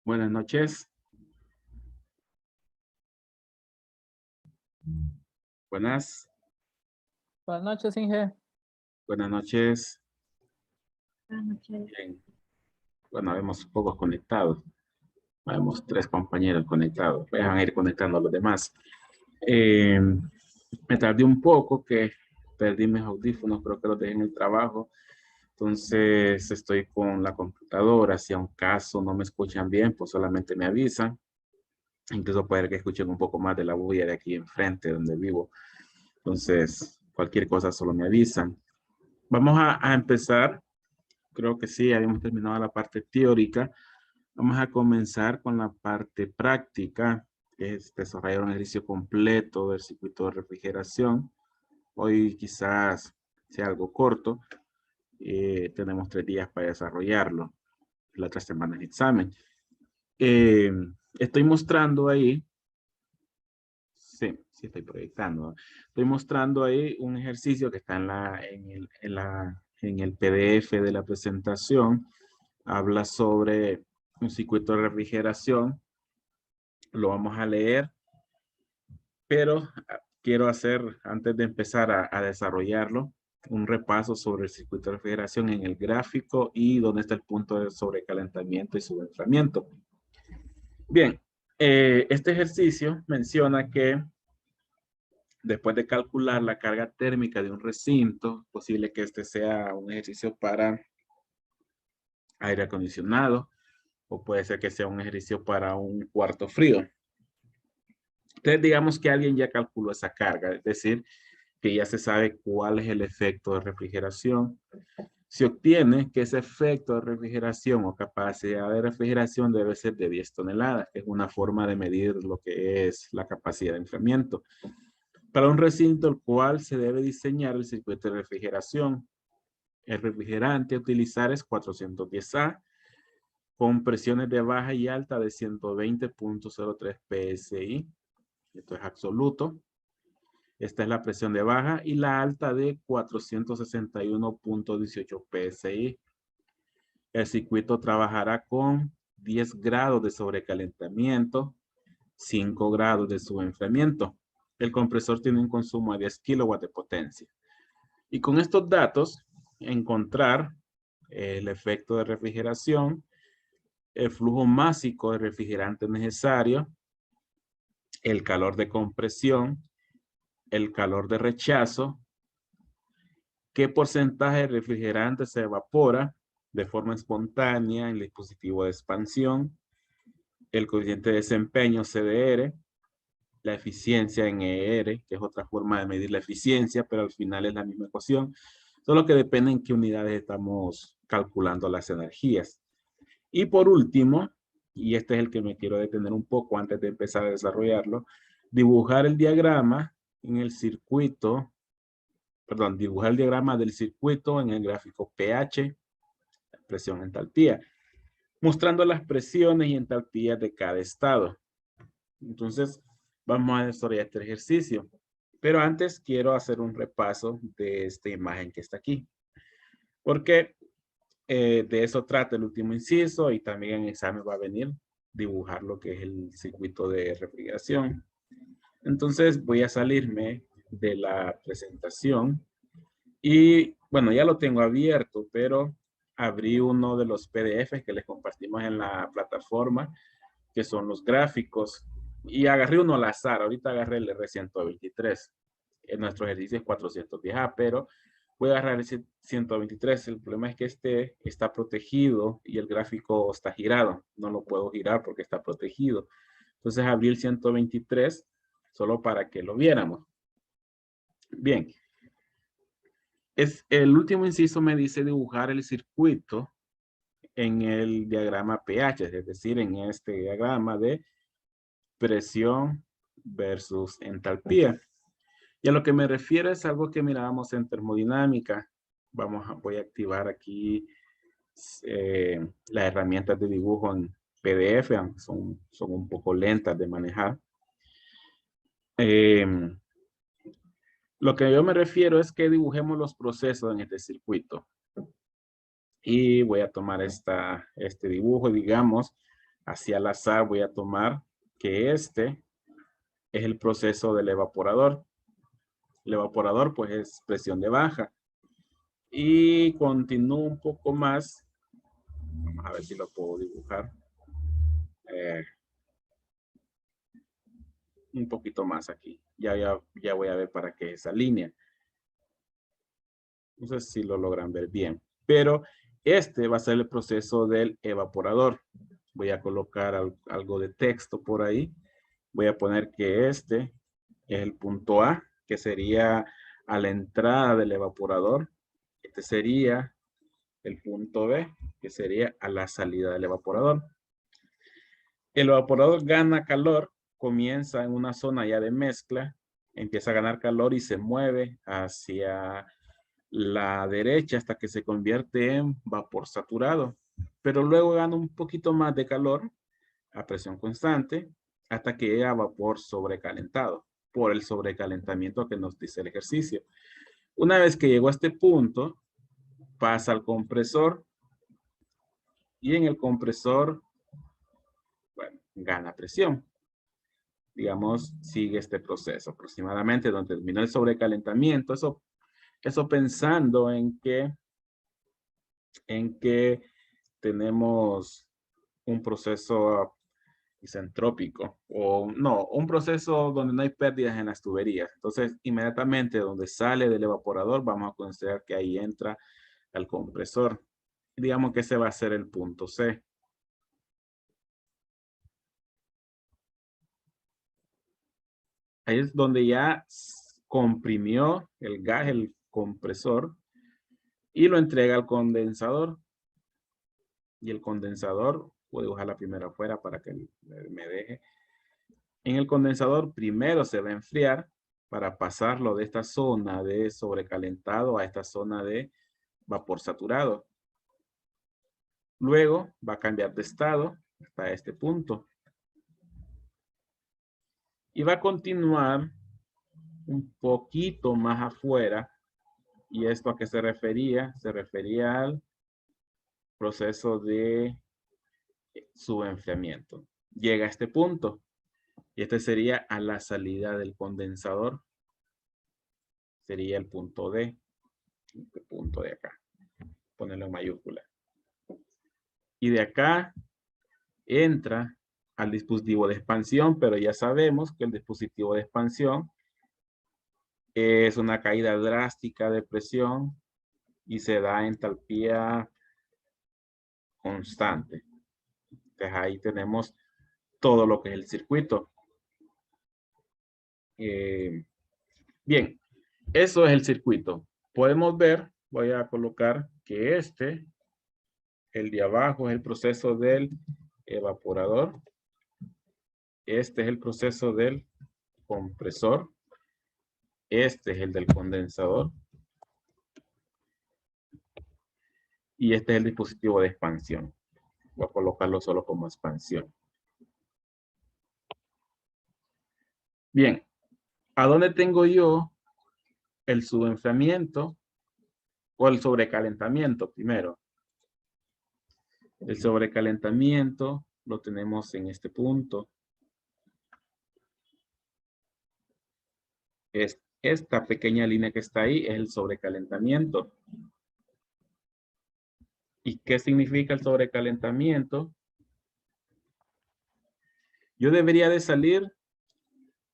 Buenas noches. Buenas. Buenas noches, Inge. Buenas noches. Buenas noches. Bien. Bueno, vemos pocos conectados. Vemos 3 compañeros conectados. Van a ir conectando a los demás. Me tardé un poco, que perdí mis audífonos, creo que los dejé en el trabajo. Entonces estoy con la computadora. Si a un caso no me escuchan bien, pues solamente me avisan. Incluso puede que escuchen un poco más de la bulla de aquí enfrente donde vivo. Entonces, cualquier cosa solo me avisan. Vamos a empezar. Creo que sí, habíamos terminado la parte teórica. Vamos a comenzar con la parte práctica, que es desarrollar un ejercicio completo del circuito de refrigeración. Hoy quizás sea algo corto. Tenemos 3 días para desarrollarlo. La otra semana es examen. Estoy mostrando ahí. Sí, sí estoy proyectando. Estoy mostrando ahí un ejercicio que está en el PDF de la presentación. Habla sobre un circuito de refrigeración. Lo vamos a leer, pero quiero hacer, antes de empezar a desarrollarlo, un repaso sobre el circuito de refrigeración en el gráfico y dónde está el punto de sobrecalentamiento y subenfriamiento. Bien, este ejercicio menciona que después de calcular la carga térmica de un recinto, es posible que este sea un ejercicio para aire acondicionado, o puede ser que sea un ejercicio para un cuarto frío. Entonces, digamos que alguien ya calculó esa carga, es decir, que ya se sabe cuál es el efecto de refrigeración. Se obtiene que ese efecto de refrigeración o capacidad de refrigeración debe ser de 10 toneladas, que es una forma de medir lo que es la capacidad de enfriamiento. Para un recinto el cual se debe diseñar el circuito de refrigeración, el refrigerante a utilizar es 410A, con presiones de baja y alta de 120.03 PSI. Esto es absoluto. Esta es la presión de baja y la alta de 461.18 PSI. El circuito trabajará con 10 grados de sobrecalentamiento, 5 grados de subenfriamiento. El compresor tiene un consumo de 10 kilowatts de potencia. Y con estos datos, encontrar el efecto de refrigeración, el flujo másico de refrigerante necesario, el calor de compresión, el calor de rechazo, qué porcentaje de refrigerante se evapora de forma espontánea en el dispositivo de expansión, el coeficiente de desempeño CDR, la eficiencia en ER, que es otra forma de medir la eficiencia, pero al final es la misma ecuación, solo que depende en qué unidades estamos calculando las energías. Y por último, y este es el que me quiero detener un poco antes de empezar a desarrollarlo, dibujar el diagrama en el circuito, perdón, dibujar el diagrama del circuito en el gráfico pH, presión entalpía, mostrando las presiones y entalpías de cada estado. Entonces, vamos a desarrollar este ejercicio. Pero antes quiero hacer un repaso de esta imagen que está aquí. Porque de eso trata el último inciso y también en examen va a venir dibujar lo que es el circuito de refrigeración. Entonces voy a salirme de la presentación y bueno, ya lo tengo abierto, pero abrí uno de los PDFs que les compartimos en la plataforma, que son los gráficos, y agarré uno al azar. Ahorita agarré el R123. En nuestro ejercicio es 410A, pero voy a agarrar el 123. El problema es que este está protegido y el gráfico está girado. No lo puedo girar porque está protegido. Entonces abrí el 123 solo para que lo viéramos. Bien. El último inciso me dice dibujar el circuito en el diagrama pH, es decir, en este diagrama de presión versus entalpía. Y a lo que me refiero es algo que mirábamos en termodinámica. Voy a activar aquí las herramientas de dibujo en PDF, aunque son un poco lentas de manejar. Lo que yo me refiero es que dibujemos los procesos en este circuito. Y voy a tomar este dibujo, digamos, Así al azar voy a tomar que este es el proceso del evaporador. El evaporador pues es presión de baja. Y continúo un poco más. Vamos a ver si lo puedo dibujar. Un poquito más aquí. Ya voy a ver para qué esa línea. No sé si lo logran ver bien. Pero este va a ser el proceso del evaporador. Voy a colocar algo de texto por ahí. Voy a poner que este es el punto A, que sería a la entrada del evaporador. Este sería el punto B, que sería a la salida del evaporador. El evaporador gana calor, comienza en una zona ya de mezcla, empieza a ganar calor y se mueve hacia la derecha hasta que se convierte en vapor saturado. Pero luego gana un poquito más de calor a presión constante hasta que llega a vapor sobrecalentado por el sobrecalentamiento que nos dice el ejercicio. Una vez que llegó a este punto, pasa al compresor y en el compresor, bueno, gana presión. Digamos, sigue este proceso aproximadamente donde termina el sobrecalentamiento. Eso pensando en que tenemos un proceso isentrópico o no, un proceso donde no hay pérdidas en las tuberías. Entonces, inmediatamente donde sale del evaporador, vamos a considerar que ahí entra al compresor. Digamos que ese va a ser el punto C. Ahí es donde ya comprimió el gas, el compresor, y lo entrega al condensador. Y el condensador, puedo dibujar la primera afuera para que me deje. En el condensador primero se va a enfriar para pasarlo de esta zona de sobrecalentado a esta zona de vapor saturado. Luego va a cambiar de estado hasta este punto. Y va a continuar un poquito más afuera. ¿Y esto a qué se refería? Se refería al proceso de subenfriamiento. Llega a este punto. Y este sería a la salida del condensador. Sería el punto D. Este punto de acá. Ponerlo en mayúscula. Y de acá entra al dispositivo de expansión, pero ya sabemos que el dispositivo de expansión es una caída drástica de presión y se da entalpía constante. Entonces ahí tenemos todo lo que es el circuito. Bien, eso es el circuito. Podemos ver, voy a colocar que el de abajo es el proceso del evaporador. Este es el proceso del compresor. Este es el del condensador. Y este es el dispositivo de expansión. Voy a colocarlo solo como expansión. Bien, ¿a dónde tengo yo el subenfriamiento o el sobrecalentamiento primero? El sobrecalentamiento lo tenemos en este punto. Esta pequeña línea que está ahí es el sobrecalentamiento. ¿Y qué significa el sobrecalentamiento? Yo debería de salir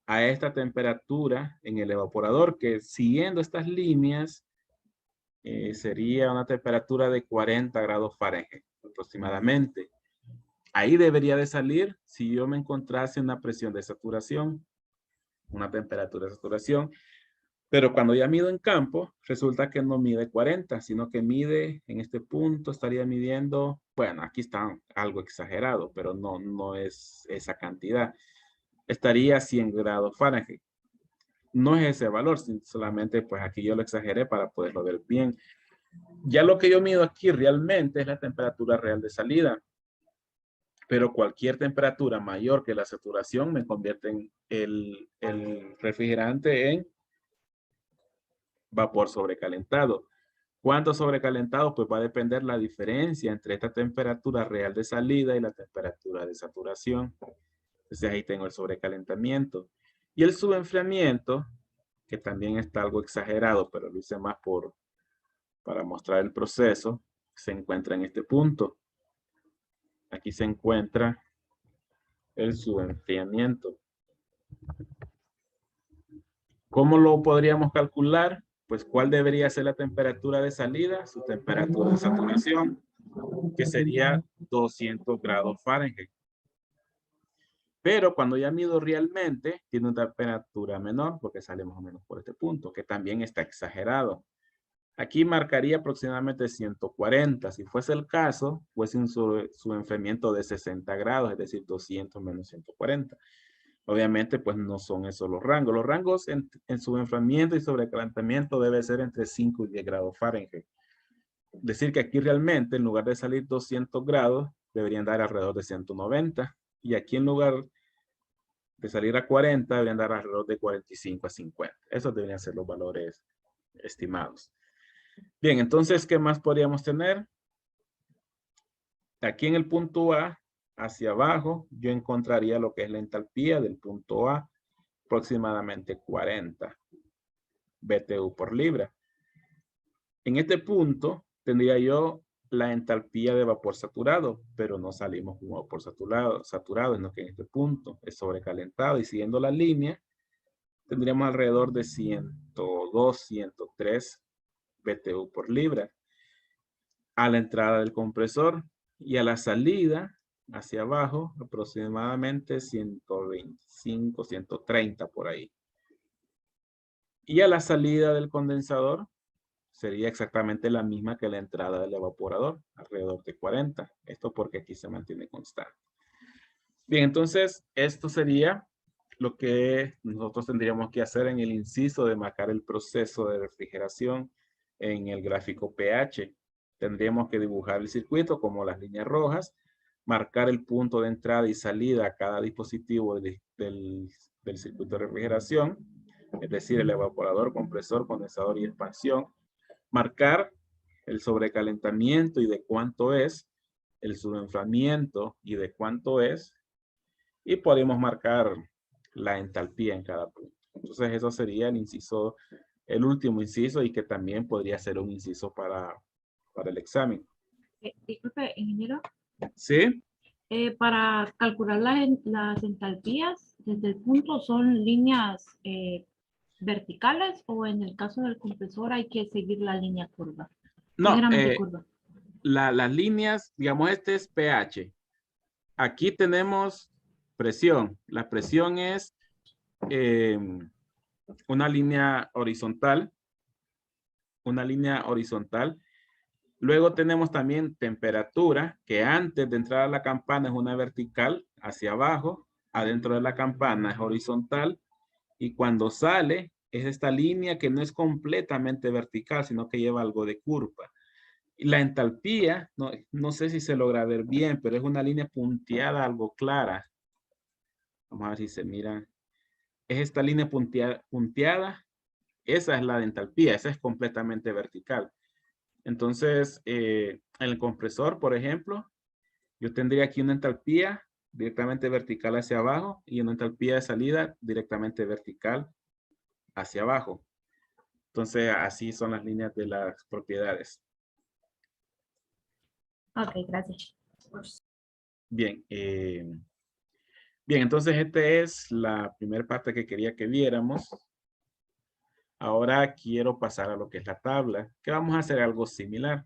a esta temperatura en el evaporador, que siguiendo estas líneas sería una temperatura de 40 grados Fahrenheit aproximadamente. Ahí debería de salir si yo me encontrase una presión de saturación, una temperatura de saturación. Pero cuando ya mido en campo, resulta que no mide 40, sino que mide en este punto, estaría midiendo, bueno, aquí está algo exagerado, pero no es esa cantidad. Estaría a 100 grados Fahrenheit. No es ese valor, solamente pues aquí yo lo exageré para poderlo ver bien. Ya lo que yo mido aquí realmente es la temperatura real de salida. Pero cualquier temperatura mayor que la saturación me convierte en el refrigerante en vapor sobrecalentado. ¿Cuánto sobrecalentado? Pues va a depender la diferencia entre esta temperatura real de salida y la temperatura de saturación. Entonces ahí tengo el sobrecalentamiento. Y el subenfriamiento, que también está algo exagerado, pero lo hice más para mostrar el proceso, se encuentra en este punto. Aquí se encuentra el subenfriamiento. ¿Cómo lo podríamos calcular? Pues, ¿cuál debería ser la temperatura de salida? Su temperatura de saturación, que sería 200 grados Fahrenheit. Pero cuando ya mido realmente, tiene una temperatura menor, porque sale más o menos por este punto, que también está exagerado. Aquí marcaría aproximadamente 140. Si fuese el caso, fuese un subenfriamiento de 60 grados, es decir, 200 menos 140. Obviamente, pues no son esos los rangos. Los rangos en subenfriamiento y sobrecalentamiento debe ser entre 5 y 10 grados Fahrenheit. Decir que aquí realmente, en lugar de salir 200 grados, deberían dar alrededor de 190. Y aquí en lugar de salir a 40, deberían dar alrededor de 45 a 50. Esos deberían ser los valores estimados. Bien, entonces, ¿qué más podríamos tener? Aquí en el punto A, hacia abajo, yo encontraría lo que es la entalpía del punto A, aproximadamente 40 BTU por libra. En este punto, tendría yo la entalpía de vapor saturado, pero no salimos con vapor saturado, sino que en este punto es sobrecalentado. Y siguiendo la línea, tendríamos alrededor de 102, 103 BTU por libra a la entrada del compresor, y a la salida hacia abajo aproximadamente 125, 130 por ahí. Y a la salida del condensador sería exactamente la misma que la entrada del evaporador, alrededor de 40. Esto porque aquí se mantiene constante. Bien, entonces esto sería lo que nosotros tendríamos que hacer en el inciso de marcar el proceso de refrigeración en el gráfico pH. Tendríamos que dibujar el circuito como las líneas rojas, marcar el punto de entrada y salida a cada dispositivo del circuito de refrigeración, es decir, el evaporador, compresor, condensador y expansión, marcar el sobrecalentamiento y de cuánto es, el subenfriamiento y de cuánto es, y podemos marcar la entalpía en cada punto. Entonces eso sería el inciso, el último inciso, y que también podría ser un inciso para el examen. Disculpe, ingeniero. ¿Sí? Para calcular las entalpías, desde el punto son líneas verticales, o en el caso del compresor hay que seguir la línea curva. No, Ligeramente curva. las líneas, digamos, este es pH. Aquí tenemos presión. La presión es una línea horizontal. Una línea horizontal. Luego tenemos también temperatura, que antes de entrar a la campana es una vertical hacia abajo. Adentro de la campana es horizontal. Y cuando sale es esta línea que no es completamente vertical, sino que lleva algo de curva. Y la entalpía, no sé si se logra ver bien, pero es una línea punteada, algo clara. Vamos a ver si se mira. Es esta línea punteada. Esa es la de entalpía, esa es completamente vertical. Entonces, en el compresor, por ejemplo, yo tendría aquí una entalpía directamente vertical hacia abajo y una entalpía de salida directamente vertical hacia abajo. Entonces, así son las líneas de las propiedades. Ok, gracias. Bien, bien, entonces esta es la primera parte que quería que viéramos. Ahora quiero pasar a lo que es la tabla, que vamos a hacer algo similar.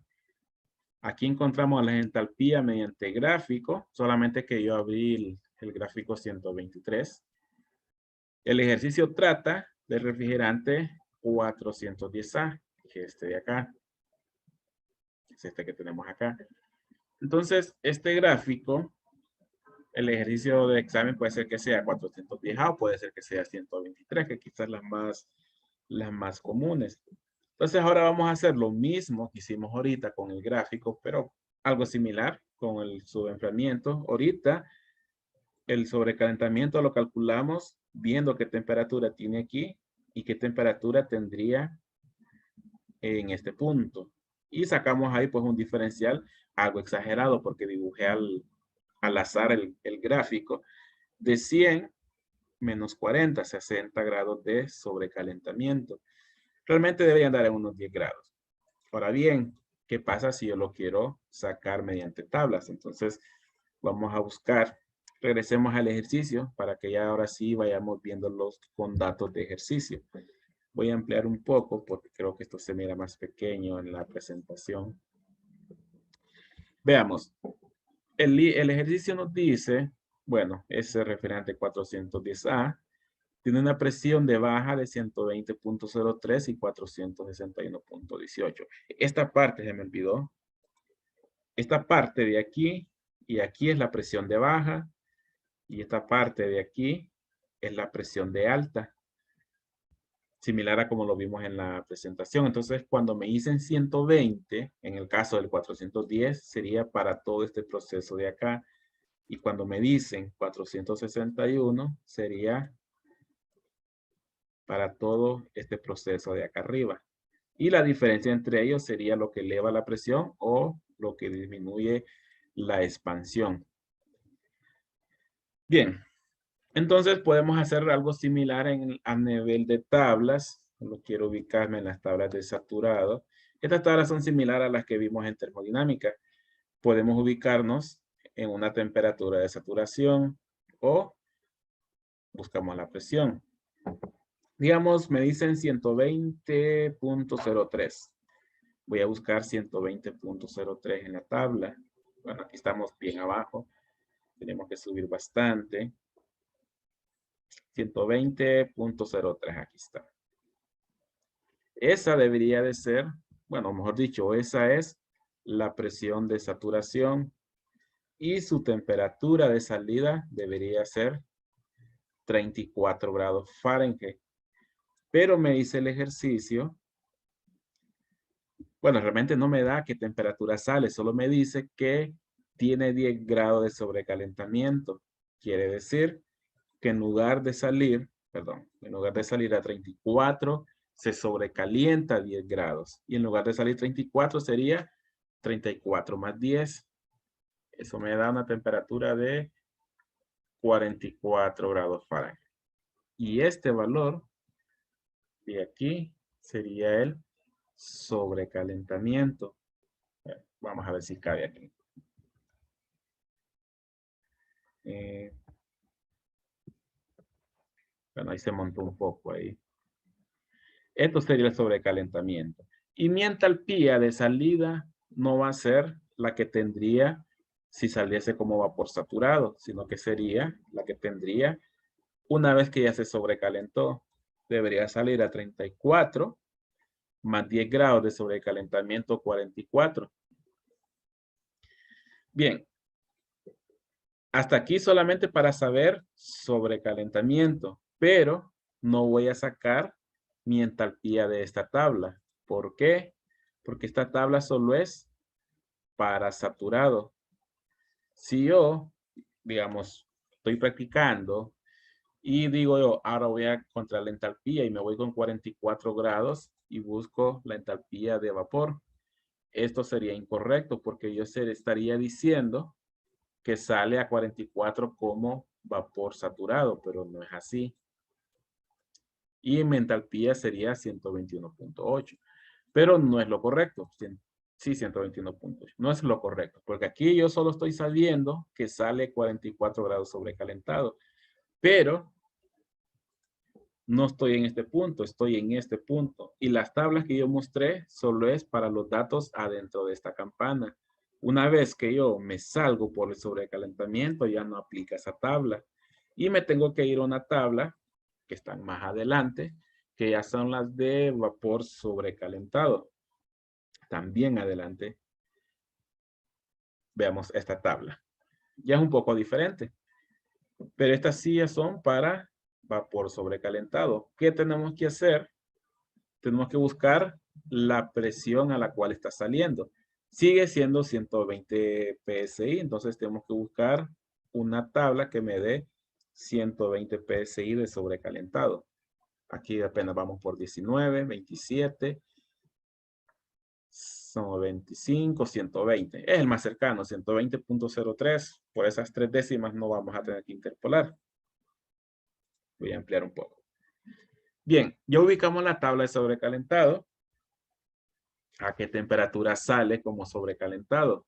Aquí encontramos la entalpía mediante gráfico, solamente que yo abrí el gráfico 123. El ejercicio trata del refrigerante 410A, que es este de acá. Es este que tenemos acá. Entonces, este gráfico, el ejercicio de examen puede ser que sea 410A o puede ser que sea 123, que quizás las más comunes. Entonces ahora vamos a hacer lo mismo que hicimos ahorita con el gráfico, pero algo similar con el subenfriamiento. Ahorita el sobrecalentamiento lo calculamos viendo qué temperatura tiene aquí y qué temperatura tendría en este punto. Y sacamos ahí pues un diferencial algo exagerado porque dibujé al azar el gráfico de 100 menos 40, 60 grados de sobrecalentamiento. Realmente deberían dar en unos 10 grados. Ahora bien, ¿qué pasa si yo lo quiero sacar mediante tablas? Entonces, vamos a buscar, regresemos al ejercicio para que ya ahora sí vayamos viéndolos con datos de ejercicio. Voy a ampliar un poco porque creo que esto se mira más pequeño en la presentación. Veamos, el ejercicio nos dice, bueno, ese referente 410A, tiene una presión de baja de 120.03 y 461.18. Esta parte se me olvidó. Esta parte de aquí y aquí es la presión de baja y esta parte de aquí es la presión de alta. Similar a como lo vimos en la presentación. Entonces, cuando me dicen 120, en el caso del 410, sería para todo este proceso de acá. Y cuando me dicen 461, sería para todo este proceso de acá arriba. Y la diferencia entre ellos sería lo que eleva la presión o lo que disminuye la expansión. Bien, entonces podemos hacer algo similar a nivel de tablas. Solo quiero ubicarme en las tablas de saturado. Estas tablas son similares a las que vimos en termodinámica. Podemos ubicarnos en una temperatura de saturación o buscamos la presión. Digamos, me dicen 120.03. Voy a buscar 120.03 en la tabla. Bueno, aquí estamos bien abajo. Tenemos que subir bastante. 120.03, aquí está. Esa debería de ser, bueno, mejor dicho, esa es la presión de saturación y su temperatura de salida debería ser 34 grados Fahrenheit. Pero me dice el ejercicio, bueno, realmente no me da qué temperatura sale, solo me dice que tiene 10 grados de sobrecalentamiento. Quiere decir que en lugar de salir, en lugar de salir a 34, se sobrecalienta a 10 grados. Y en lugar de salir 34 sería 34 más 10. Eso me da una temperatura de 44 grados Fahrenheit. Y este valor de aquí sería el sobrecalentamiento. Vamos a ver si cabe aquí. Bueno, ahí se montó un poco ahí. Esto sería el sobrecalentamiento. Y mi entalpía de salida no va a ser la que tendría si saliese como vapor saturado, sino que sería la que tendría una vez que ya se sobrecalentó. Debería salir a 34 más 10 grados de sobrecalentamiento, 44. Bien. Hasta aquí solamente para saber sobrecalentamiento, pero no voy a sacar mi entalpía de esta tabla. ¿Por qué? Porque esta tabla solo es para saturado. Si yo, digamos, estoy practicando y digo yo, ahora voy a encontrar la entalpía y me voy con 44 grados y busco la entalpía de vapor. Esto sería incorrecto porque yo estaría diciendo que sale a 44 como vapor saturado, pero no es así. Y mi entalpía sería 121.8, pero no es lo correcto. Sí, 121.8. No es lo correcto, porque aquí yo solo estoy sabiendo que sale 44 grados sobrecalentado, pero no estoy en este punto, estoy en este punto. Y las tablas que yo mostré solo es para los datos adentro de esta campana. Una vez que yo me salgo por el sobrecalentamiento, ya no aplica esa tabla. Y me tengo que ir a una tabla que están más adelante, que ya son las de vapor sobrecalentado. También adelante. Veamos esta tabla. Ya es un poco diferente. Pero estas sí ya son para vapor sobrecalentado. ¿Qué tenemos que hacer? Tenemos que buscar la presión a la cual está saliendo. Sigue siendo 120 PSI, entonces tenemos que buscar una tabla que me dé 120 PSI de sobrecalentado. Aquí apenas vamos por 19, 27, son 25, 120. Es el más cercano, 120.03. Por esas 3 décimas no vamos a tener que interpolar. Voy a ampliar un poco. Bien, ya ubicamos la tabla de sobrecalentado. ¿A qué temperatura sale como sobrecalentado?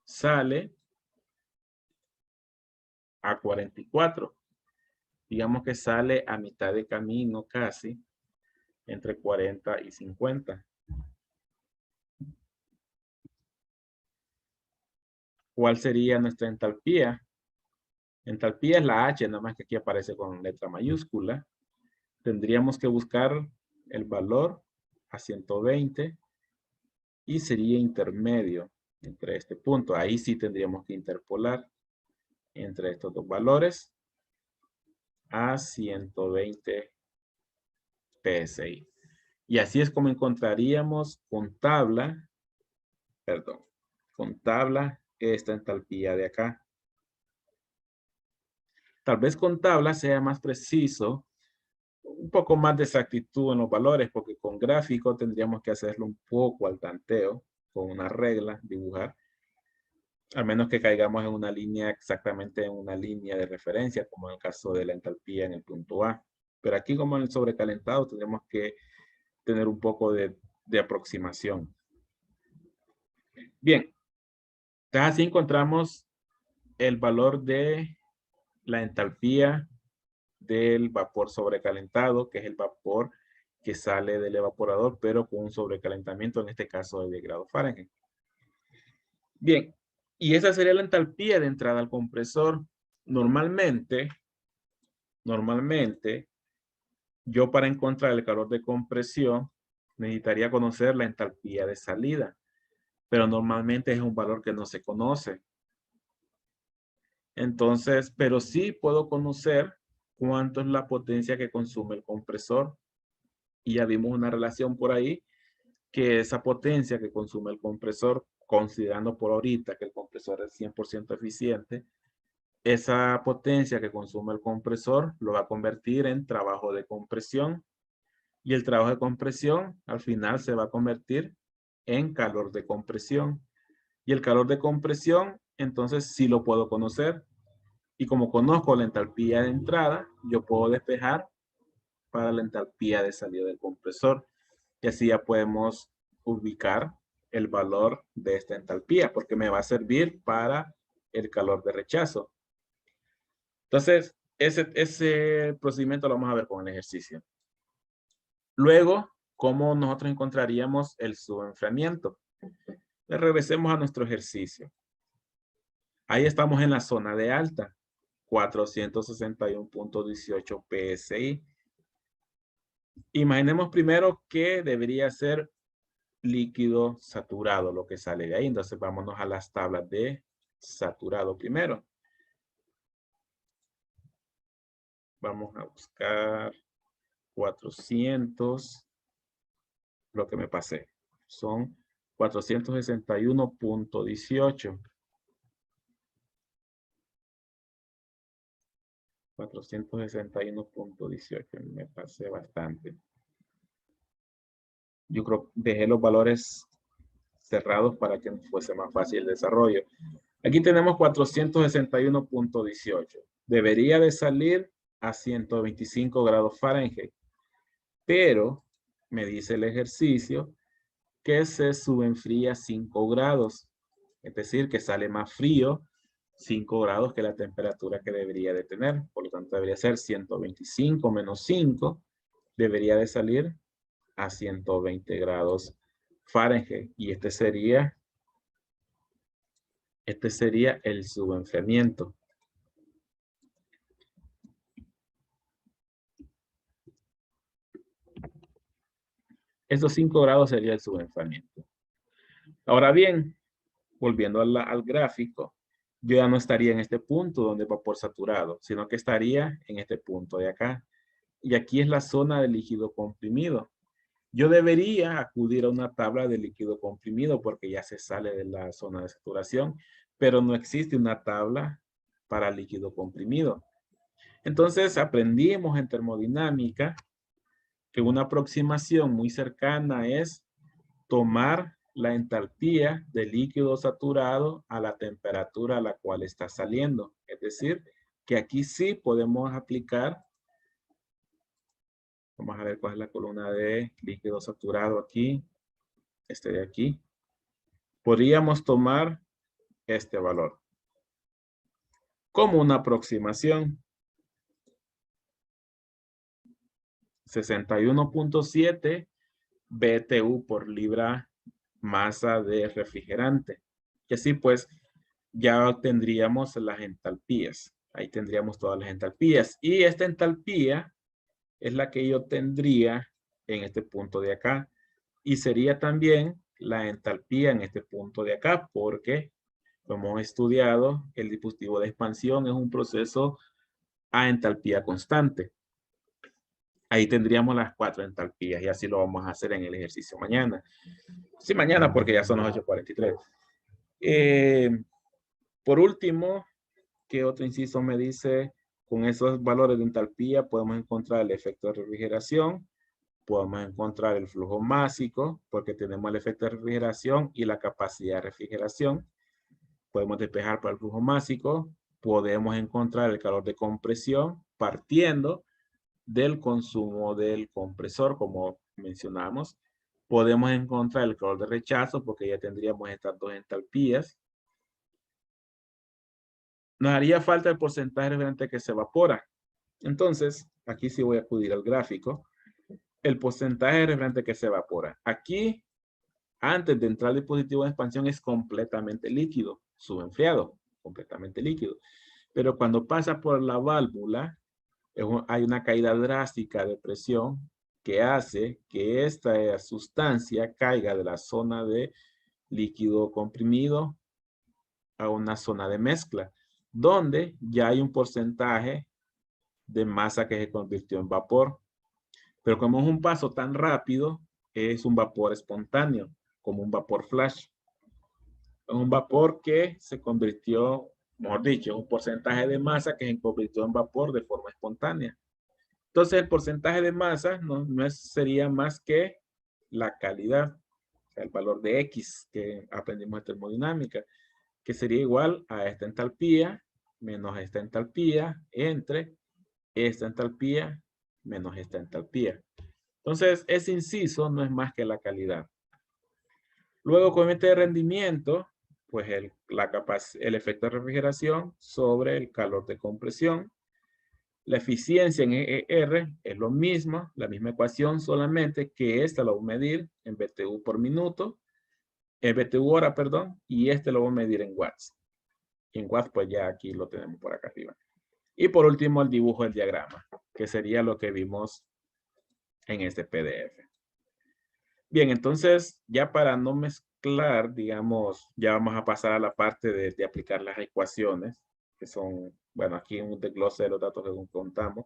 Sale a 44. Digamos que sale a mitad de camino casi, entre 40 y 50. ¿Cuál sería nuestra entalpía? Entalpía es la H, nada más que aquí aparece con letra mayúscula. Tendríamos que buscar el valor a 120 y sería intermedio entre este punto. Ahí sí tendríamos que interpolar entre estos dos valores a 120 PSI. Y así es como encontraríamos con tabla esta entalpía de acá. Tal vez con tabla sea más preciso, un poco más de exactitud en los valores, porque con gráfico tendríamos que hacerlo un poco al tanteo, con una regla, dibujar, a menos que caigamos en una línea, exactamente en una línea de referencia, como en el caso de la entalpía en el punto A. Pero aquí, como en el sobrecalentado, tendremos que tener un poco de aproximación. Bien, entonces así encontramos el valor de la entalpía del vapor sobrecalentado, que es el vapor que sale del evaporador, pero con un sobrecalentamiento, en este caso de 10 grados Fahrenheit. Bien, y esa sería la entalpía de entrada al compresor. Normalmente, yo para encontrar el calor de compresión, necesitaría conocer la entalpía de salida, pero normalmente es un valor que no se conoce. Entonces, pero sí puedo conocer cuánto es la potencia que consume el compresor. Y ya vimos una relación por ahí, que esa potencia que consume el compresor, considerando por ahorita que el compresor es 100% eficiente, esa potencia que consume el compresor lo va a convertir en trabajo de compresión. Y el trabajo de compresión al final se va a convertir en calor de compresión. Y el calor de compresión, entonces sí lo puedo conocer. Y como conozco la entalpía de entrada, yo puedo despejar para la entalpía de salida del compresor. Y así ya podemos ubicar el valor de esta entalpía, porque me va a servir para el calor de rechazo. Entonces, ese procedimiento lo vamos a ver con el ejercicio. Luego, ¿cómo nosotros encontraríamos el subenfriamiento? Regresemos a nuestro ejercicio. Ahí estamos en la zona de alta, 461.18 PSI. Imaginemos primero que debería ser líquido saturado lo que sale de ahí. Entonces vámonos a las tablas de saturado primero. Vamos a buscar 400. Lo que me pasé. Son 461.18. 461.18. Me pasé bastante. Yo creo que dejé los valores cerrados para que fuese más fácil el desarrollo. Aquí tenemos 461.18. Debería de salir a 125 grados Fahrenheit. Pero me dice el ejercicio que se subenfría 5 grados. Es decir, que sale más frío 5 grados que la temperatura que debería de tener. Por lo tanto, debería ser 125 menos 5. Debería de salir a 120 grados Fahrenheit. Y este sería el subenfriamiento. Esos 5 grados sería el subenfriamiento. Ahora bien, volviendo al gráfico, yo ya no estaría en este punto donde vapor saturado, sino que estaría en este punto de acá. Y aquí es la zona de líquido comprimido. Yo debería acudir a una tabla de líquido comprimido porque ya se sale de la zona de saturación, pero no existe una tabla para líquido comprimido. Entonces aprendimos en termodinámica que una aproximación muy cercana es tomar la entalpía del líquido saturado a la temperatura a la cual está saliendo. Es decir, que aquí sí podemos aplicar. Vamos a ver cuál es la columna de líquido saturado aquí. Este de aquí. Podríamos tomar este valor como una aproximación. 61.7 BTU por libra masa de refrigerante. Y así pues ya obtendríamos las entalpías. Ahí tendríamos todas las entalpías. Y esta entalpía es la que yo tendría en este punto de acá. Y sería también la entalpía en este punto de acá, porque como hemos estudiado, el dispositivo de expansión es un proceso a entalpía constante. Ahí tendríamos las 4 entalpías y así lo vamos a hacer en el ejercicio mañana. Sí, mañana porque ya son las 8:43. Por último, ¿qué otro inciso me dice? Con esos valores de entalpía podemos encontrar el efecto de refrigeración, podemos encontrar el flujo másico porque tenemos el efecto de refrigeración y la capacidad de refrigeración. Podemos despejar para el flujo másico, podemos encontrar el calor de compresión partiendo del consumo del compresor, como mencionamos. Podemos encontrar el calor de rechazo porque ya tendríamos estas 2 entalpías. Nos haría falta el porcentaje de refrigerante que se evapora. Entonces, aquí sí voy a acudir al gráfico. El porcentaje de refrigerante que se evapora. Aquí, antes de entrar al dispositivo de expansión, es completamente líquido, subenfriado, completamente líquido. Pero cuando pasa por la válvula, hay una caída drástica de presión que hace que esta sustancia caiga de la zona de líquido comprimido a una zona de mezcla, donde ya hay un porcentaje de masa que se convirtió en vapor. Pero como es un paso tan rápido, es un vapor espontáneo, como un vapor flash. Es un vapor que se convirtió, mejor dicho, un porcentaje de masa que se convirtió en vapor de forma espontánea. Entonces, el porcentaje de masa no sería más que la calidad, o sea, el valor de X que aprendimos de termodinámica, que sería igual a esta entalpía menos esta entalpía entre esta entalpía menos esta entalpía. Entonces, ese inciso no es más que la calidad. Luego, coeficiente de rendimiento, pues el efecto de refrigeración sobre el calor de compresión. La eficiencia en ER es lo mismo, la misma ecuación, solamente que esta lo voy a medir en BTU por minuto, BTU hora, perdón, y este lo voy a medir en watts. Y en watts, pues ya aquí lo tenemos por acá arriba. Y por último, el dibujo del diagrama, que sería lo que vimos en este PDF. Bien, entonces, ya para no mezclar, digamos, ya vamos a pasar a la parte de aplicar las ecuaciones, que son, bueno, aquí un desglose de los datos que contamos.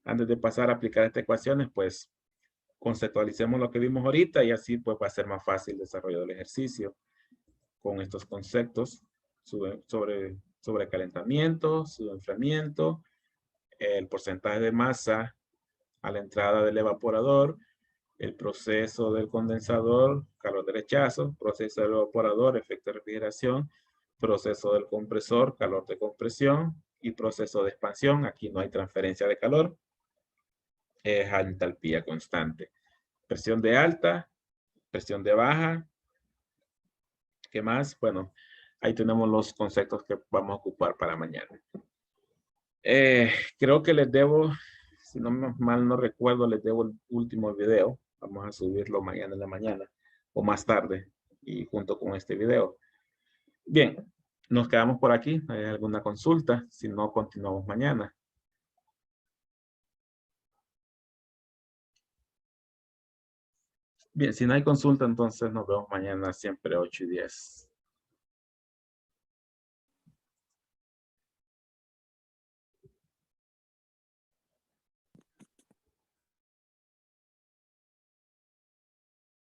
Antes de pasar a aplicar estas ecuaciones, pues, conceptualicemos lo que vimos ahorita y así, pues, va a ser más fácil el desarrollo del ejercicio con estos conceptos sobre calentamiento, enfriamiento, el porcentaje de masa a la entrada del evaporador, el proceso del condensador, calor de rechazo, proceso del evaporador, efecto de refrigeración, proceso del compresor, calor de compresión y proceso de expansión. Aquí no hay transferencia de calor, es a entalpía constante. Presión de alta, presión de baja. ¿Qué más? Bueno, ahí tenemos los conceptos que vamos a ocupar para mañana. Creo que les debo, si no mal no recuerdo, les debo el último video. Vamos a subirlo mañana en la mañana o más tarde y junto con este video. Bien, nos quedamos por aquí. ¿Hay alguna consulta? Si no, continuamos mañana. Bien, si no hay consulta, entonces nos vemos mañana siempre 8:10.